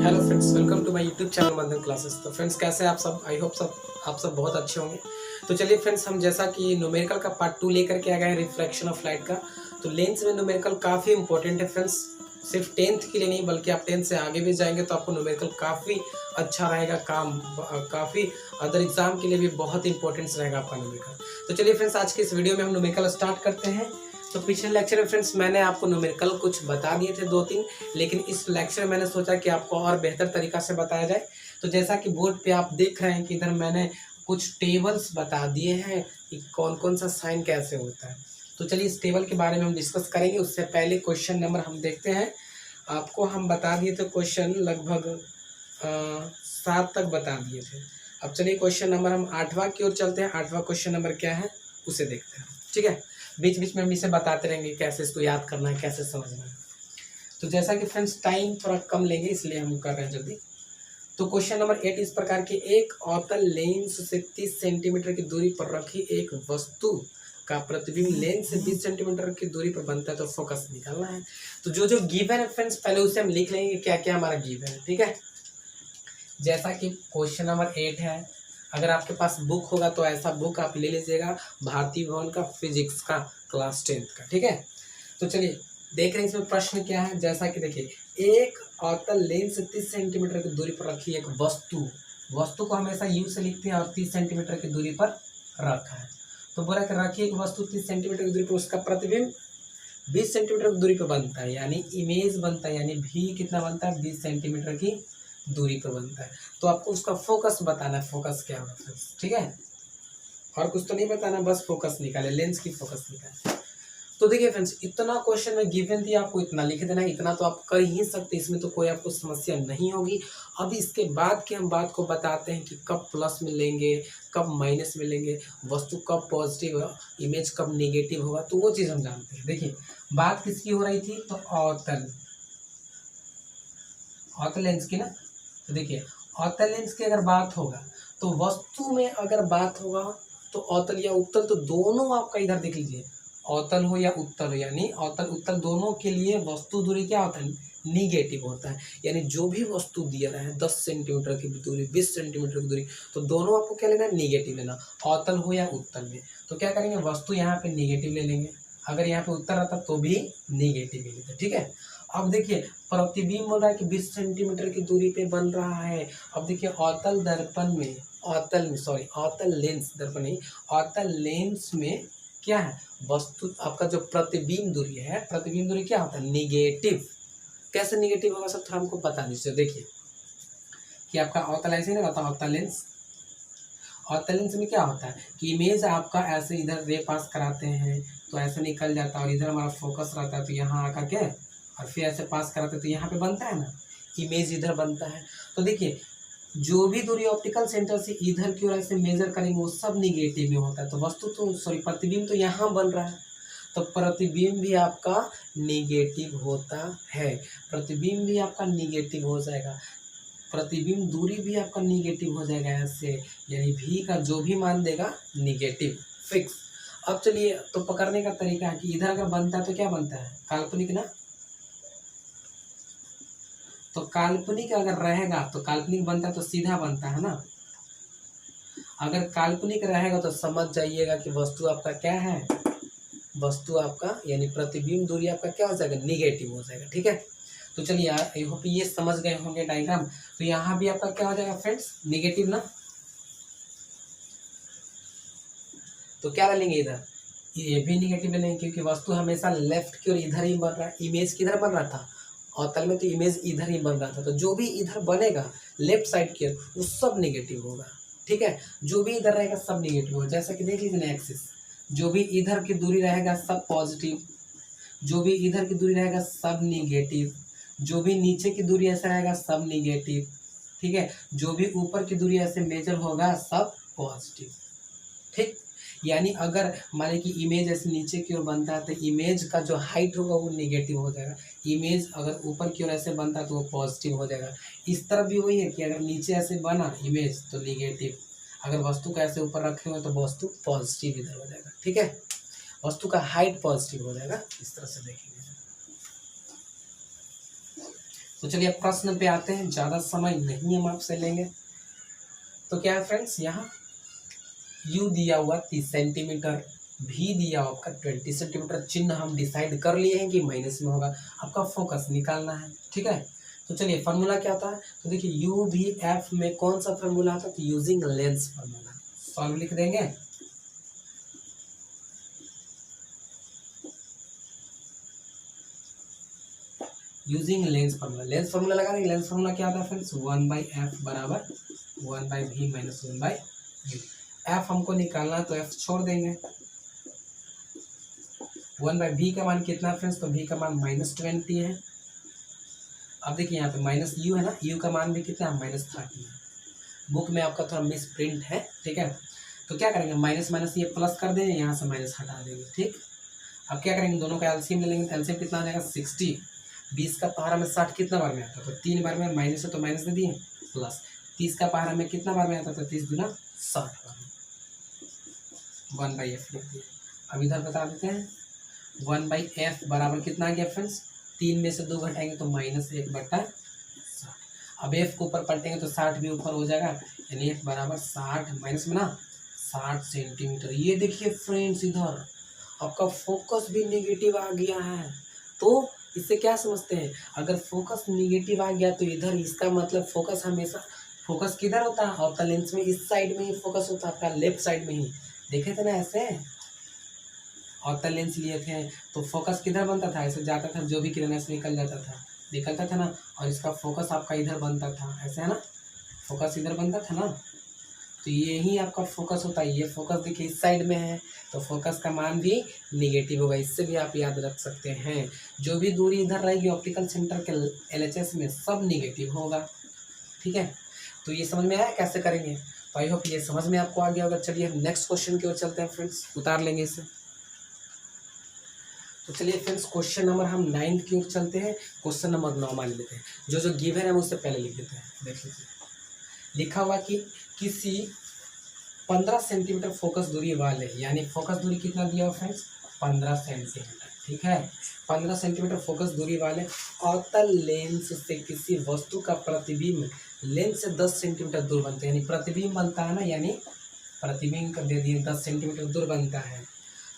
Hello friends, welcome to my YouTube channel Mandan classes. तो friends, कैसे हैं आप सब? आई होप आप सब बहुत अच्छे होंगे। तो चलिए फ्रेंड्स, हम जैसा कि न्यूमेरिकल का पार्ट 2 लेकर के आ गए हैं, रिफ्लेक्शन ऑफ लाइट का। तो लेंस में न्यूमेरिकल काफ़ी इंपॉर्टेंट है फ्रेंड्स, सिर्फ 10th के लिए नहीं बल्कि आप 10th से आगे भी जाएंगे तो आपको न्यूमेरिकल काफ़ी अच्छा रहेगा। काफ़ी अदर एग्जाम के लिए भी बहुत इंपॉर्टेंस रहेगा आपका न्यूमेरिकल। तो चलिए फ्रेंड्स, आज की इस वीडियो में हम न्यूमेरिकल स्टार्ट करते हैं। तो पिछले लेक्चर में फ्रेंड्स मैंने आपको न्यूमेरिकल कुछ बता दिए थे 2-3, लेकिन इस लेक्चर में मैंने सोचा कि आपको और बेहतर तरीका से बताया जाए। तो जैसा कि बोर्ड पे आप देख रहे हैं कि इधर मैंने कुछ टेबल्स बता दिए हैं कि कौन कौन सा साइन कैसे होता है। तो चलिए इस टेबल के बारे में हम डिस्कस करेंगे। उससे पहले क्वेश्चन नंबर हम देखते हैं। आपको हम बता दिए थे क्वेश्चन लगभग 7 तक बता दिए थे। अब चलिए क्वेश्चन नंबर हम 8वां की ओर चलते हैं। 8वां क्वेश्चन नंबर क्या है उसे देखते हैं, ठीक है। बीच बीच में हम इसे बताते रहेंगे कैसे इसको याद करना है, कैसे समझना है। तो जैसा कि फ्रेंड्स टाइम थोड़ा कम लेंगे इसलिए हम कर रहे हैं जल्दी। तो क्वेश्चन नंबर 8 इस प्रकार के एक अवतल लेंस से 30 सेंटीमीटर की दूरी पर रखी एक वस्तु का प्रतिबिंब लेंस से 20 सेंटीमीटर की दूरी पर बनता है, तो फोकस निकालना है। तो जो जो गिवन है फ्रेंड्स पहले उसे हम लिख लेंगे क्या क्या हमारा गिवन है, ठीक है। जैसा कि क्वेश्चन नंबर 8 है, अगर आपके पास बुक होगा तो ऐसा बुक आप ले लीजिएगा, भारतीय भवन का फिजिक्स का क्लास 10th का, ठीक है। तो चलिए देख रहे हैं इसमें प्रश्न क्या है। जैसा कि देखिए, एक अवतल लेंस से 30 सेंटीमीटर की दूरी पर रखी एक वस्तु को हमेशा यू से लिखते हैं और 30 सेंटीमीटर की दूरी पर रखा है। तो बोला कि रखी एक वस्तु 30 सेंटीमीटर की दूरी पर, उसका प्रतिबिंब 20 सेंटीमीटर की दूरी पर बनता है, यानी इमेज बनता है, यानी भी कितना बनता है 20 सेंटीमीटर की दूरी पर बनता है। तो आपको उसका फोकस बताना है, फोकस क्या होगा फ्रेंड्स, ठीक है। और कुछ तो नहीं बताना, बस फोकस निकाले, लेंस की फोकस निकाले। तो देखिए फ्रेंड्स, इतना क्वेश्चन में गिवन दिया, आपको इतना लिख देना है। इतना तो आप कर ही सकते, इसमें तो कोई आपको समस्या नहीं होगी। अब इसके बाद की हम बात को बताते हैं कि कब प्लस में लेंगे, कब माइनस में लेंगे, वस्तु कब पॉजिटिव होगा, इमेज कब निगेटिव होगा, तो वो चीज़ हम जानते हैं। देखिए बात किसकी हो रही थी, तो अवतल लेंस की ना। तो देखिए अवतल लेंस की अगर बात होगा तो वस्तु में अगर बात होगा तो अवतल या उत्तल, तो दोनों आपका इधर देख लीजिए, अवतल हो या उत्तल हो, यानी अवतल उत्तल दोनों के लिए वस्तु दूरी क्या होता है, निगेटिव होता है। यानी जो भी वस्तु दिया रहा है 10 सेंटीमीटर की दूरी, 20 सेंटीमीटर की दूरी, तो दोनों आपको क्या लेना है, निगेटिव लेना, अवतल हो या उत्तल में। तो क्या करेंगे, वस्तु यहाँ पे निगेटिव ले लेंगे, अगर यहाँ पे उत्तर रहता तो भी निगेटिव ले लेते, ठीक है। अब देखिए प्रतिबिंब बोल रहा है कि 20 सेंटीमीटर की दूरी पे बन रहा है। अब देखिए अवतल दर्पण में, अवतल लेंस, दर्पण नहीं, अवतल लेंस में क्या है, वस्तु आपका जो प्रतिबिंब दूरी है, प्रतिबिंब दूरी क्या होता है, निगेटिव। कैसे निगेटिव होगा सब थोड़ा हमको बता दीजिए। देखिए कि आपका अवतल ऐसे नहीं रहता, अवतल लेंस में क्या होता है कि इमेज आपका ऐसे इधर रे पास कराते हैं तो ऐसे निकल जाता है, और इधर हमारा फोकस रहता है तो यहाँ आकर के और फिर ऐसे पास कराते हैं तो यहाँ पे बनता है ना, इमेज इधर बनता है। तो देखिए जो भी दूरी ऑप्टिकल सेंटर से इधर की ओर ऐसे मेजर करेंगे वो सब निगेटिव में होता है। तो वस्तु तो प्रतिबिंब तो यहाँ बन रहा है, तो प्रतिबिंब भी आपका निगेटिव होता है, प्रतिबिंब भी आपका निगेटिव हो जाएगा, प्रतिबिंब दूरी भी आपका निगेटिव हो जाएगा ऐसे, यानी भी का जो भी मान देगा निगेटिव फिक्स। अब चलिए तो पकड़ने का तरीका है कि इधर अगर बनता है तो क्या बनता है, काल्पनिक ना। तो काल्पनिक अगर रहेगा तो काल्पनिक बनता है तो सीधा बनता है ना। अगर काल्पनिक रहेगा तो समझ जाइएगा कि वस्तु आपका क्या है, वस्तु आपका यानी प्रतिबिंब दूरी आपका क्या हो जाएगा, निगेटिव हो जाएगा, ठीक है। तो चलिए आई होप ये समझ गए होंगे डायग्राम। तो यहाँ भी आपका क्या हो जाएगा फ्रेंड्स, निगेटिव ना। तो क्या लेंगे इधर, ये भी निगेटिव लेंगे क्योंकि वस्तु हमेशा लेफ्ट की ओर इधर ही बन रहा है, इमेज किधर बन रहा था, अवतल में तो इमेज इधर ही बन रहा था। तो जो भी इधर बनेगा लेफ्ट साइड की ओर वो सब निगेटिव होगा, ठीक है। जो भी इधर रहेगा सब निगेटिव होगा। जैसा कि देख लीजिए ना एक्सिस, जो भी इधर की दूरी रहेगा सब पॉजिटिव, जो भी इधर की दूरी रहेगा सब निगेटिव, जो भी नीचे की दूरी ऐसा रहेगा सब निगेटिव, ठीक है। जो भी ऊपर की दूरी ऐसे मेजर होगा सब पॉजिटिव, ठीक। यानी अगर मान लीजिए कि इमेज ऐसे नीचे की ओर बनता है तो इमेज का जो हाइट होगा वो निगेटिव हो जाएगा, इमेज अगर ऊपर की ओर ऐसे बनता है तो वो पॉजिटिव हो जाएगा। इस तरफ भी वही है कि अगर नीचे ऐसे बना इमेज तो निगेटिव, अगर वस्तु को ऐसे ऊपर रखे हुए तो वस्तु पॉजिटिव इधर हो जाएगा, ठीक है। वस्तु का हाइट पॉजिटिव हो जाएगा, इस तरह से देखेंगे। तो चलिए अब प्रश्न पे आते हैं, ज़्यादा समय नहीं हम आपसे लेंगे। तो क्या है फ्रेंड्स, यहाँ u दिया हुआ 30 सेंटीमीटर, v दिया हुआ आपका 20 सेंटीमीटर। चिन्ह हम डिसाइड कर लिए हैं कि माइनस में होगा, आपका फोकस निकालना है। ठीक है, तो चलिए फार्मूला क्या होता है, तो देखिए यू वी एफ में कौन सा फार्मूला आता है, तो यूजिंग लेंस फार्मूला। सॉल्व लिख देंगे। Using lens formula, lens formula लगा देंगे। लेंस फार्मूला क्या आता है फ्रेंड्स, 1/f बराबर 1/v माइनस 1/u। एफ हमको निकालना तो एफ छोड़ देंगे। 1/v का मान कितना है फ्रेंड्स, तो v का मान -20 है। अब देखिए यहाँ पे माइनस यू है ना, यू का मान भी कितना है, -30 है। बुक में आपका थोड़ा मिस प्रिंट है। ठीक है, तो क्या करेंगे, माइनस माइनस ये प्लस कर देंगे, यहाँ से माइनस हटा देंगे। ठीक, अब क्या करेंगे, दोनों का एलसीएम ले लेंगे। एलसीएम कितना आ जाएगा, 60। 20 का पहाड़ा में 60 कितना बार में आता है, तो 3 बार में। माइनस है तो माइनस दे दिए, प्लस 30 का पहाड़ा में कितना बार में आता है, तो 30 गुना 60 बार में। 1/f लिख दिए। अब इधर बता देते हैं, 1/f बराबर कितना आ गया फ्रेंड्स, 3 में से 2 घटाएंगे तो -1/60। अब f को ऊपर पलटेंगे तो 60 भी ऊपर हो जाएगा, यानी f बराबर 60 माइनस में ना 60 सेंटीमीटर। ये देखिए फ्रेंड्स, इधर आपका फोकस भी नेगेटिव आ गया है। तो इससे क्या समझते हैं, अगर फोकस नेगेटिव आ गया तो इधर इसका मतलब फोकस हमेशा, फोकस किधर होता है, आपका लेंस में इस साइड में ही फोकस होता है, आपका लेफ्ट साइड में ही। देखे थे ना ऐसे, और लेंस लिए थे तो फोकस किधर बनता था, ऐसे जाता था, जो भी किरण ऐसे निकलता था ना, और इसका फोकस आपका इधर बनता था, ऐसे है ना, फोकस इधर बनता था ना। तो यही आपका फोकस होता है। ये फोकस देखिए इस साइड में है, तो फोकस का मान भी नेगेटिव होगा। इससे भी आप याद रख सकते हैं, जो भी दूरी इधर रहेगी ऑप्टिकल सेंटर के एलएचएस में सब नेगेटिव होगा। ठीक है, तो ये समझ में आया कैसे करेंगे, तो आई होप ये समझ में आपको आ गया होगा। चलिए हम नेक्स्ट क्वेश्चन की ओर चलते हैं फ्रेंड्स, उतार लेंगे इसे। तो चलिए फ्रेंड्स क्वेश्चन नंबर हम 9 की ओर चलते हैं। क्वेश्चन नंबर 9 मान लेते हैं, जो गिवन है उससे पहले लिख देते हैं। देख लीजिए, लिखा हुआ कि किसी 15 सेंटीमीटर फोकस दूरी वाले, यानी फोकस दूरी कितना दिया हुआ फ्रेंड्स, 15 सेंटीमीटर। ठीक है, 15 सेंटीमीटर फोकस दूरी वाले अवतल लेंस से किसी वस्तु का प्रतिबिंब लेंस से 10 सेंटीमीटर दूर बनता है। यानी प्रतिबिंब बनता है ना, यानी प्रतिबिंब कर दे दिए 10 सेंटीमीटर दूर बनता है।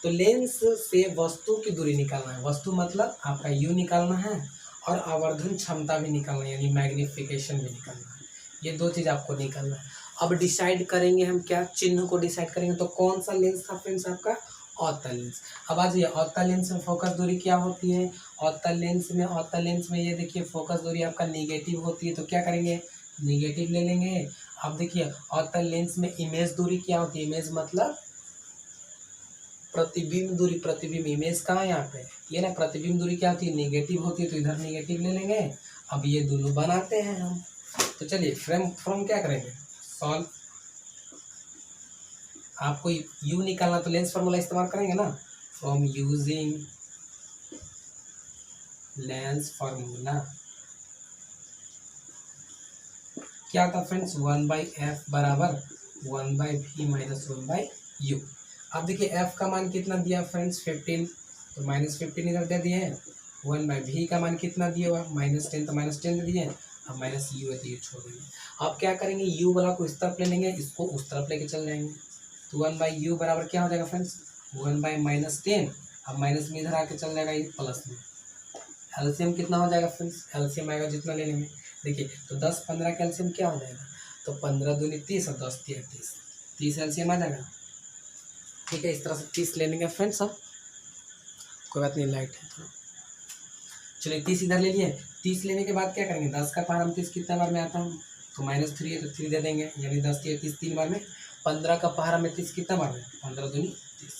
तो लेंस से वस्तु की दूरी निकालना है। वस्तु मतलब आपका यू निकालना है, और आवर्धन क्षमता भी निकालना है, यानी मैग्निफिकेशन भी निकालना है। ये 2 चीज़ आपको निकालना है। अब डिसाइड करेंगे हम, क्या चिन्ह को डिसाइड करेंगे, तो कौन सा लेंस था फ्रेंड्स आपका, अवतल लेंस। अब आ जाइए, अवतल लेंस में फोकस दूरी क्या होती है, अवतल लेंस में ये देखिए फोकस दूरी आपका नेगेटिव होती है, तो क्या करेंगे, नेगेटिव ले लेंगे। अब देखिए अवतल लेंस में इमेज दूरी क्या होती है, इमेज मतलब प्रतिबिंब दूरी। प्रतिबिंब इमेज कहाँ है, यहाँ पे ये ना, प्रतिबिंब दूरी क्या होती है, नेगेटिव होती है, तो इधर नेगेटिव ले लेंगे। अब ये दोनों बनाते हैं हम, तो चलिए फ्रॉम क्या करेंगे, सॉल्व। आपको यू निकालना तो लेंस फार्मूला इस्तेमाल करेंगे ना, फ्रॉम यूजिंग लेंस फार्मूला क्या था फ्रेंड्स, 1/f बराबर 1/v माइनस 1/u। अब देखिए f का मान कितना दिया फ्रेंड्स, 15, तो -15 इधर दे दिए हैं। 1/v का मान कितना दिया हुआ, -10, तो -10 दे दिए। अब माइनस यू है तो ये छोड़ देंगे। अब क्या करेंगे, u वाला को इस तरफ ले लेंगे, इसको उस तरफ लेके चल जाएंगे। तो 1/u बराबर क्या हो जाएगा फ्रेंड्स, 1/-10। अब माइनस में इधर आके चल जाएगा ये प्लस में। एलसीएम कितना हो जाएगा फ्रेंड्स, एलसीएम आएगा जितना ले लेंगे। देखिए तो 10-15 का एलसीएम क्या हो जाएगा, तो 15 दूनी 30 और 10 3 30, 30 एलसीएम आ जाएगा। ठीक है, इस तरह से 30 ले लेंगे फ्रेंड्स। अब कोई बात नहीं, लाइट है थोड़ा। चलिए 30 इधर ले लिए। 30 लेने के बाद क्या करेंगे, 10 का पहाड़ हम 30 कितना बार में आता हूँ, तो -3 है तो 3 दे देंगे, यानी 10 3 30 3 बार में। 15 का पहाड़ में 30 कितना बार में, 15 दूनी 30।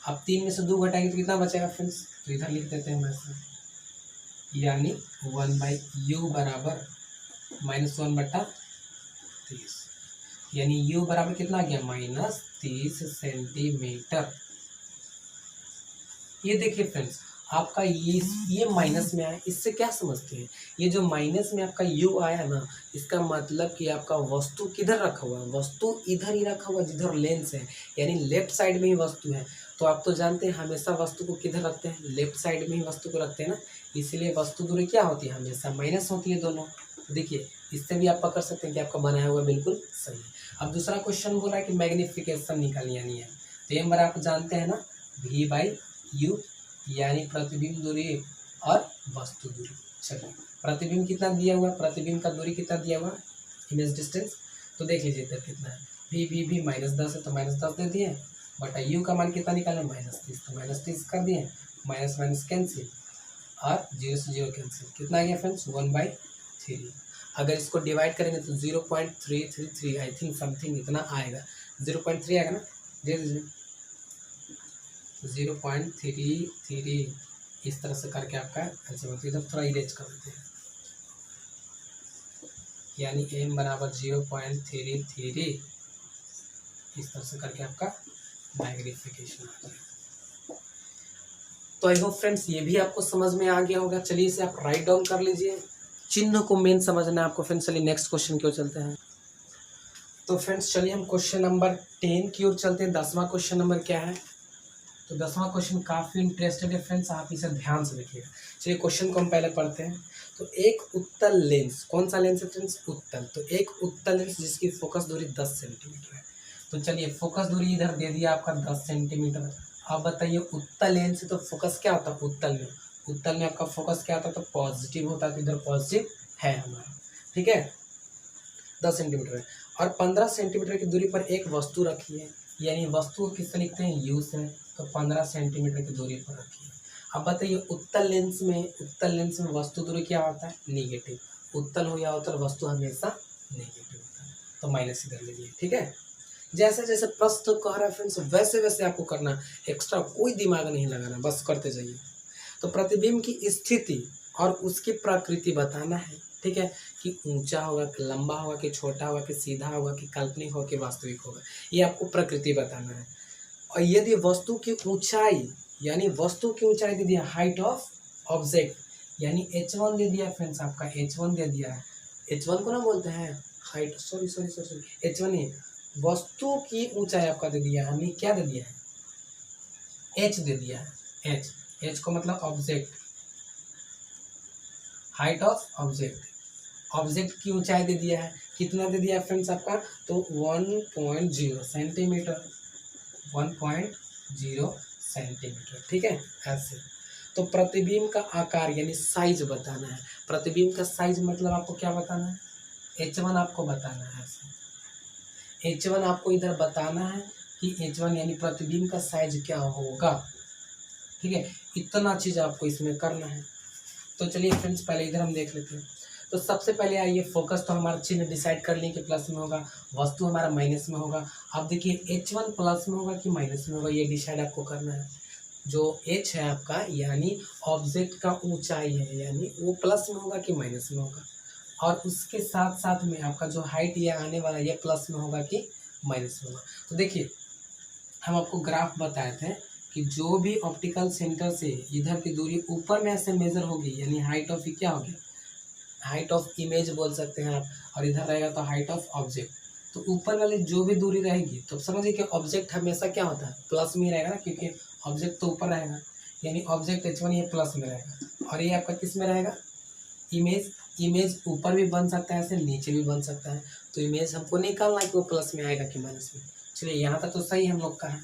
अब 3 में से 2 घटाएंगे तो कितना बचेगा फ्रेंड्स, तो इधर लिख देते हैं वैसे, यानी 1/u बराबर -1/30, यानी u बराबर कितना आ गया, -30 सेंटीमीटर। ये देखिए फ्रेंड्स, आपका ये माइनस में आया, इससे क्या समझते हैं, ये जो माइनस में आपका u आया ना, इसका मतलब कि आपका वस्तु किधर रखा हुआ है, वस्तु इधर ही रखा हुआ जिधर लेंस है, यानी लेफ्ट साइड में ही वस्तु है। तो आप तो जानते हैं हमेशा वस्तु को किधर रखते हैं, लेफ्ट साइड में ही वस्तु को रखते हैं ना, इसलिए वस्तु दूरी क्या होती है, हमेशा माइनस होती है दोनों। तो देखिए इससे भी आप पकड़ सकते हैं कि आपका बनाया हुआ बिल्कुल सही है। अब दूसरा क्वेश्चन बोला है कि मैग्निफिकेशन निकालिए, यानी है तो ये नंबर आप जानते हैं ना, v बाई यू, यानी प्रतिबिंब दूरी और वस्तु दूरी। चलिए प्रतिबिंब कितना दिया हुआ, प्रतिबिंब का दूरी कितना दिया हुआ, इमेज डिस्टेंस, तो देख लीजिए इधर कितना है, भी -10 है तो -10 दे दिए, बट यू का मान कितना निकाले, -30, तो -30 कर दिए, माइनस माइनस कैंसिल और 0 से 0 कैंसिल, कितना आ गया फ्रेंड्स 1/3। अगर इसको डिवाइड करेंगे तो 0.333 आई थिंक समथिंग इतना आएगा, 0.3 आएगा ना, दे दीजिए 0.33 इस तरह से करके आपका आंसर होता है। इधर थोड़ा इरेज कर देते हैं, यानी m बराबर 0.33 इस तरह से करके आपका मैग्निफिकेशन आ जाएगा। तो आई होप फ्रेंड्स ये भी आपको समझ में आ गया होगा। चलिए इसे आप राइट डाउन कर लीजिए, चिन्ह को मेन समझना है आपको। फ्रेंड्स चलिए नेक्स्ट क्वेश्चन की ओर चलते हैं। तो फ्रेंड्स चलिए हम क्वेश्चन नंबर 10 की ओर चलते हैं। 10वां क्वेश्चन नंबर क्या है, तो 10वां क्वेश्चन काफ़ी इंटरेस्टेड है फ्रेंड्स, आप इसे ध्यान से देखिएगा। चलिए क्वेश्चन को हम पहले पढ़ते हैं। तो एक उत्तल लेंस, कौन सा लेंस है फ्रेंड्स, उत्तल, तो एक उत्तल लेंस जिसकी फोकस दूरी 10 सेंटीमीटर है। तो चलिए फोकस दूरी इधर दे दिया आपका 10 सेंटीमीटर। अब बताइए उत्तल लेंस से तो फोकस क्या होता है उत्तल में, उत्तल में आपका फोकस क्या होता है, तो पॉजिटिव होता है, तो इधर पॉजिटिव है हमारा, ठीक है 10 सेंटीमीटर है। और 15 सेंटीमीटर की दूरी पर एक वस्तु रखी है, यानी वस्तु किससे लिखते हैं, यू से, तो 15 सेंटीमीटर की दूरी पर रखी है। अब बताइए उत्तल लेंस में वस्तु दूरी क्या होता है, निगेटिव, उत्तल हो या उत्तल वस्तु हमेशा नेगेटिव होता है, तो माइनस इधर ले लिए, ठीक है। जैसे जैसे प्रश्न कह रहा है फ्रेंड्स वैसे वैसे आपको करना, एक्स्ट्रा कोई दिमाग नहीं लगाना, बस करते जाइए। तो प्रतिबिंब की स्थिति और उसकी प्रकृति बताना है, ठीक है, कि ऊंचा होगा कि लंबा होगा कि छोटा होगा कि सीधा होगा कि काल्पनिक होगा कि वास्तविक होगा, ये आपको प्रकृति बताना है। और यदि वस्तु की ऊंचाई, यानी वस्तु की ऊंचाई दे दिया, हाइट ऑफ ऑब्जेक्ट, यानी h1 दे दिया फ्रेंड्स, आपका h1 दे दिया है, h1 को ना बोलते हैं हाइट, सॉरी h1 ही, वस्तु की ऊंचाई आपका दे दिया, हमें क्या दे दिया है, h दे दिया है, h को मतलब object, height of object, object की ऊंचाई दे दिया है, कितना दे दिया है फ्रेंड्स आपका, तो 1.0 सेंटीमीटर, 1.0 सेंटीमीटर, ठीक है ऐसे। तो प्रतिबिंब का आकार यानी साइज बताना है, प्रतिबिंब का साइज मतलब आपको क्या बताना है, h1 आपको बताना है ऐसे, h1 आपको इधर बताना है कि h1 यानी प्रतिबिंब का साइज क्या होगा, ठीक है, इतना चीज आपको इसमें करना है। तो चलिए फ्रेंड्स पहले इधर हम देख लेते हैं। तो सबसे पहले आइए फोकस तो हमारा चिन्ह डिसाइड कर लें कि प्लस में होगा, वस्तु हमारा माइनस में होगा। अब देखिए h1 प्लस में होगा कि माइनस में होगा, ये डिसाइड आपको करना है। जो h है आपका यानी ऑब्जेक्ट का ऊंचाई है, यानी वो प्लस में होगा कि माइनस में होगा, और उसके साथ साथ में आपका जो हाइट ये आने वाला ये प्लस में होगा कि माइनस में होगा। तो देखिए हम आपको ग्राफ बताए थे कि जो भी ऑप्टिकल सेंटर से इधर की दूरी ऊपर में ऐसे मेजर होगी, यानी हाइट ऑफ क्या होगी, हाइट ऑफ इमेज बोल सकते हैं आप, और इधर रहेगा तो हाइट ऑफ ऑब्जेक्ट। तो ऊपर वाली जो भी दूरी रहेगी तो समझिए कि ऑब्जेक्ट हमेशा क्या होता है, प्लस में ही रहेगा ना, क्योंकि ऑब्जेक्ट तो ऊपर रहेगा, यानी ऑब्जेक्ट h1 ये प्लस में रहेगा, और ये आपका किस में रहेगा, इमेज ऊपर भी बन सकता है ऐसे, नीचे भी बन सकता है। तो इमेज हमको निकालना है कि वो प्लस में आएगा कि माइनस में। चलिए यहाँ तक तो सही हम लोग का है।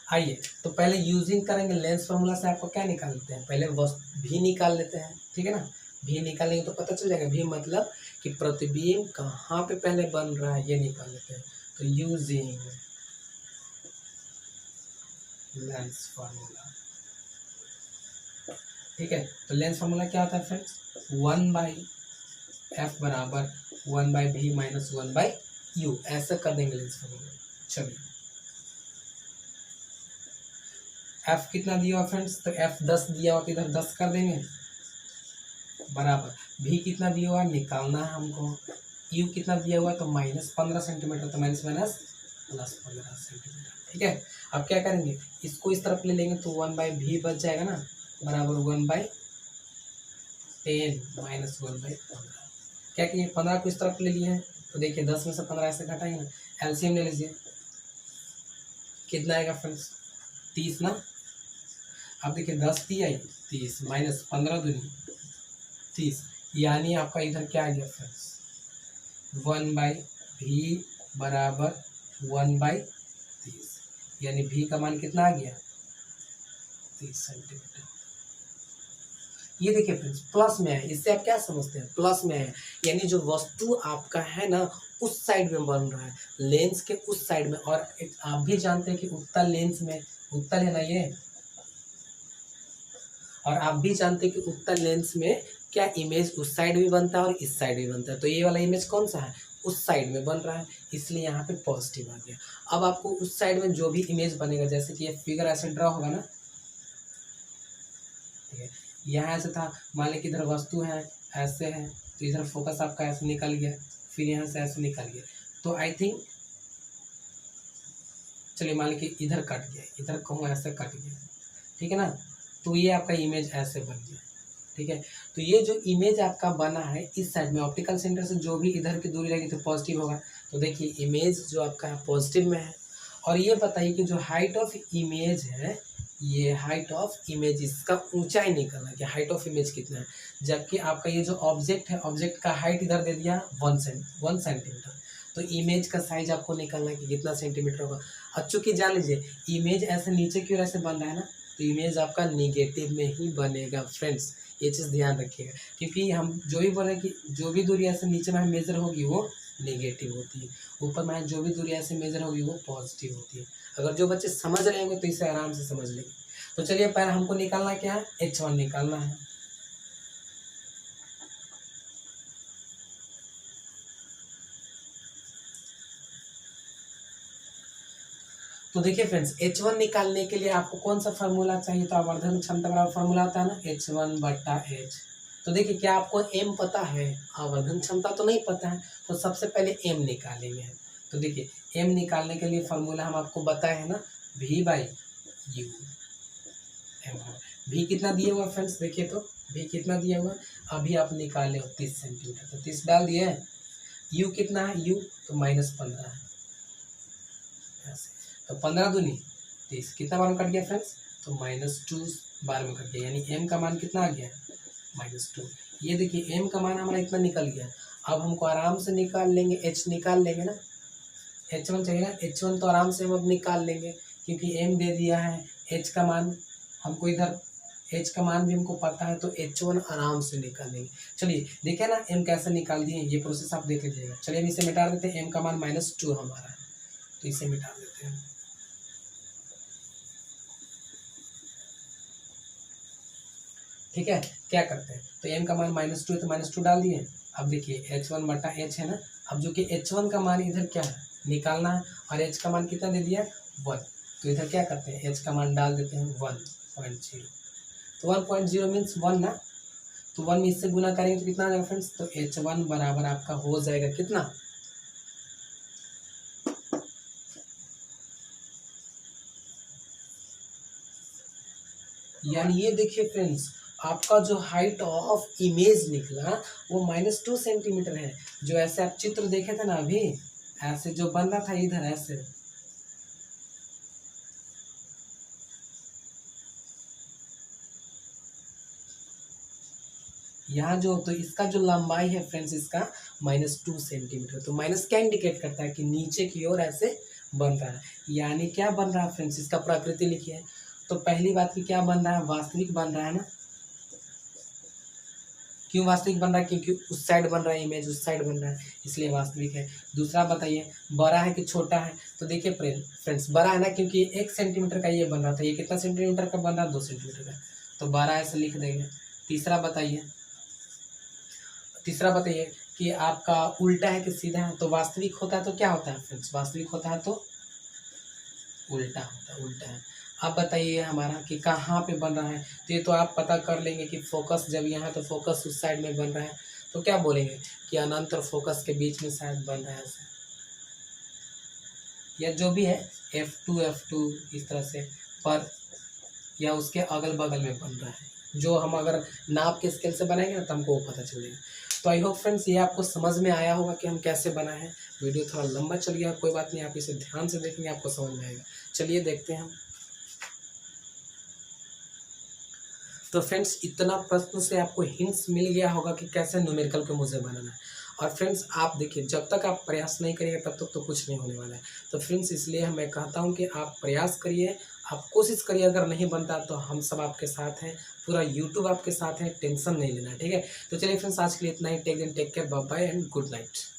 आइए तो पहले यूजिंग करेंगे लेंस फार्मूला से, आपको क्या निकाल लेते हैं, पहले भी निकाल लेते हैं, ठीक है ना। भी निकालेंगे तो पता चल जाएगा, भी मतलब कि प्रतिबिंब कहाँ पे पहले बन रहा है ये निकाल लेते हैं। तो यूजिंग लेंस फार्मूला, ठीक है। तो लेंस फार्मूला क्या होता है फ्रेंड्स, 1/f बराबर 1/v माइनस 1/u, ऐसा कर देंगे लेंस फार्मूला। चलिए f कितना दिया हुआ फ्रेंड्स, तो f 10 दिया हुआ, तो इधर 10 कर देंगे, बराबर v कितना दिया हुआ निकालना है हमको, u कितना दिया हुआ तो -15 सेंटीमीटर, तो माइनस माइनस प्लस 15 सेंटीमीटर, ठीक है। अब क्या करेंगे, इसको इस तरफ ले लेंगे तो 1/v बच जाएगा ना, बराबर 1/10 माइनस 1/15। क्या किए 15 को इस तरफ ले लिए हैं, तो देखिए 10 में से 15 ऐसे घटाएंगे ना, एलसीएम ले लीजिए, कितना आएगा फ्रेंड्स 30 ना। अब देखिए 10 दिया 30 माइनस 15 दूनी 30, यानी आपका इधर क्या आ गया फ्रेंड्स 1/v बराबर 1/30, यानी v का मान कितना आ गया 30 सेंटीमीटर। ये देखिए फ्रेंड्स प्लस में है, इससे आप क्या समझते हैं प्लस में है, यानी जो वस्तु आपका है ना उस साइड में बन रहा है, लेंस के उस साइड में। और आप भी जानते हैं कि उत्तल लेंस में, उत्तल है ना ये, और आप भी जानते हैं कि उत्तल लेंस में क्या इमेज उस साइड भी बनता है और इस साइड भी बनता है। तो ये वाला इमेज कौन सा है उस साइड में बन रहा है, इसलिए यहाँ पे पॉजिटिव आ गया। अब आपको उस साइड में जो भी इमेज बनेगा, जैसे कि ये फिगर ऐसे ड्रा होगा ना, ठीक है, यहाँ ऐसे था, मान लीजिए कि इधर वस्तु है ऐसे है, तो इधर फोकस आपका ऐसे निकल गया, फिर यहाँ से ऐसे निकल गया, तो आई थिंक चलिए मान लीजिए कि इधर कट गया, इधर कहूँ ऐसे कट गया, ठीक है ना, तो ये आपका इमेज ऐसे बन गया, ठीक है। तो ये जो इमेज आपका बना है इस साइड में, ऑप्टिकल सेंटर से जो भी इधर की दूरी रहेगी तो पॉजिटिव होगा। तो देखिए इमेज जो आपका है पॉजिटिव में है। और ये बताइए कि जो हाइट ऑफ इमेज है, ये हाइट ऑफ इमेज, इसका ऊंचाई निकलना है कि हाइट ऑफ इमेज कितना है, जबकि आपका ये जो ऑब्जेक्ट है, ऑब्जेक्ट का हाइट इधर दे दिया 1 सेंटीमीटर, तो इमेज का साइज आपको निकलना है कि कितना सेंटीमीटर होगा। अब चूंकि जान लीजिए इमेज ऐसे नीचे की ओर ऐसे बन रहा है ना, तो इमेज आपका निगेटिव में ही बनेगा फ्रेंड्स, ये चीज़ ध्यान रखिएगा, क्योंकि हम जो भी बोले कि जो भी दूरी ऐसे नीचे में मेजर होगी वो नेगेटिव होती है, ऊपर में जो भी दूरी ऐसे मेजर होगी वो पॉजिटिव होती है। अगर जो बच्चे समझ रहे होंगे तो इसे आराम से समझ लेंगे। तो चलिए पहले हमको निकालना क्या है, h1 निकालना है। तो देखिए फ्रेंड्स h1 निकालने के लिए आपको कौन सा फार्मूला चाहिए, तो आवर्धन क्षमता बराबर फार्मूला आता है ना h1/h। तो देखिए क्या आपको m पता है, आवर्धन क्षमता तो नहीं पता है, तो सबसे पहले m निकालेंगे। तो देखिए m निकालने के लिए फार्मूला हम आपको बताए हैं ना, v/u। v कितना दिया हुआ फ्रेंड्स, देखिए तो v कितना दिया हुआ, अभी आप निकाले हो 30 सेंटीमीटर, तो 30 डाल दिए। u कितना है, u तो -15 है, तो 15 दूनी 30, कितना बार में कट गया फ्रेंड्स, तो -2 बार में कट गया, यानी m का मान कितना आ गया -2। ये देखिए m का मान हमारा इतना निकल गया। अब हमको आराम से निकाल लेंगे, h निकाल लेंगे ना, h1 चाहिए ना, h1 तो आराम से हम अब निकाल लेंगे, क्योंकि m दे दिया है, h का मान हमको इधर h का मान भी हमको पता है, तो h1 आराम से निकाल लेंगे। चलिए देखिए ना m कैसे निकाल दिए, ये प्रोसेस आप देख लीजिएगा। चलिए हम इसे मिटा देते हैं, m का मान -2 हमारा है, तो इसे मिटा देते हैं। ठीक है, क्या करते हैं, तो m का मान -2 है, तो -2 डाल दिए। अब देखिए h1/h है ना, अब जो कि h1 का मान इधर क्या है निकालना है, और h का मान कितना दे दिया 1, तो इधर क्या करते हैं h का मान डाल देते हैं 1.0। तो 1.0 मीन्स 1 ना, तो 1 में इससे गुना करेंगे तो कितना आ जाएगा फ्रेंड्स, तो h1 बराबर आपका हो जाएगा कितना, यानी ये देखिए फ्रेंड्स आपका जो हाइट ऑफ इमेज निकला वो -2 सेंटीमीटर है। जो ऐसे आप चित्र देखे थे ना अभी, ऐसे जो बन रहा था इधर ऐसे, यहाँ जो, तो इसका जो लंबाई है फ्रेंड्स इसका -2 सेंटीमीटर, तो माइनस क्या इंडिकेट करता है कि नीचे की ओर ऐसे बन रहा है, यानी क्या बन रहा है फ्रेंड्स, इसका प्रकृति लिखिए। तो पहली बात की क्या बन रहा है, वास्तविक बन रहा है ना, क्यों वास्तविक बन रहा है, क्योंकि उस साइड बन रहा है इमेज, उस साइड बन रहा है इसलिए वास्तविक है। दूसरा बताइए बड़ा है कि छोटा है, तो देखिए फ्रेंड्स बड़ा है ना, क्योंकि 1 सेंटीमीटर का ये बन रहा था, ये कितना सेंटीमीटर का बन रहा है 2 सेंटीमीटर का, तो 12 ऐसे लिख देंगे। तीसरा बताइए कि आपका उल्टा है कि सीधा है, तो वास्तविक होता है तो क्या होता है फ्रेंड्स, वास्तविक होता है तो उल्टा होता है, उल्टा है। अब बताइए हमारा कि कहाँ पे बन रहा है, तो ये तो आप पता कर लेंगे कि फोकस जब यहाँ तो फोकस उस साइड में बन रहा है, तो क्या बोलेंगे कि अनंत और फोकस के बीच में शायद बन रहा है ऐसे, या जो भी है F2 इस तरह से, पर या उसके अगल बगल में बन रहा है, जो हम अगर नाप के स्केल से बनाएंगे ना तो हमको वो पता चलेगा। तो आई होप फ्रेंड्स ये आपको समझ में आया होगा कि हम कैसे बनाए हैं। वीडियो थोड़ा लंबा चल गया, कोई बात नहीं, आप इसे ध्यान से देखेंगे आपको समझ में आएगा। चलिए देखते हैं हम। तो फ्रेंड्स इतना प्रश्न से आपको हिंट्स मिल गया होगा कि कैसे न्यूमेरिकल के मुझे बनाना है। और फ्रेंड्स आप देखिए, जब तक आप प्रयास नहीं करिएगा तब तक तो कुछ नहीं होने वाला है। तो फ्रेंड्स इसलिए मैं कहता हूँ कि आप प्रयास करिए, आप कोशिश करिए, अगर नहीं बनता तो हम सब आपके साथ हैं, पूरा यूट्यूब आपके साथ है, टेंशन नहीं लेना है, ठीक है। तो चलिए फ्रेंड्स आज के लिए इतना ही। Take care, bye bye and good night.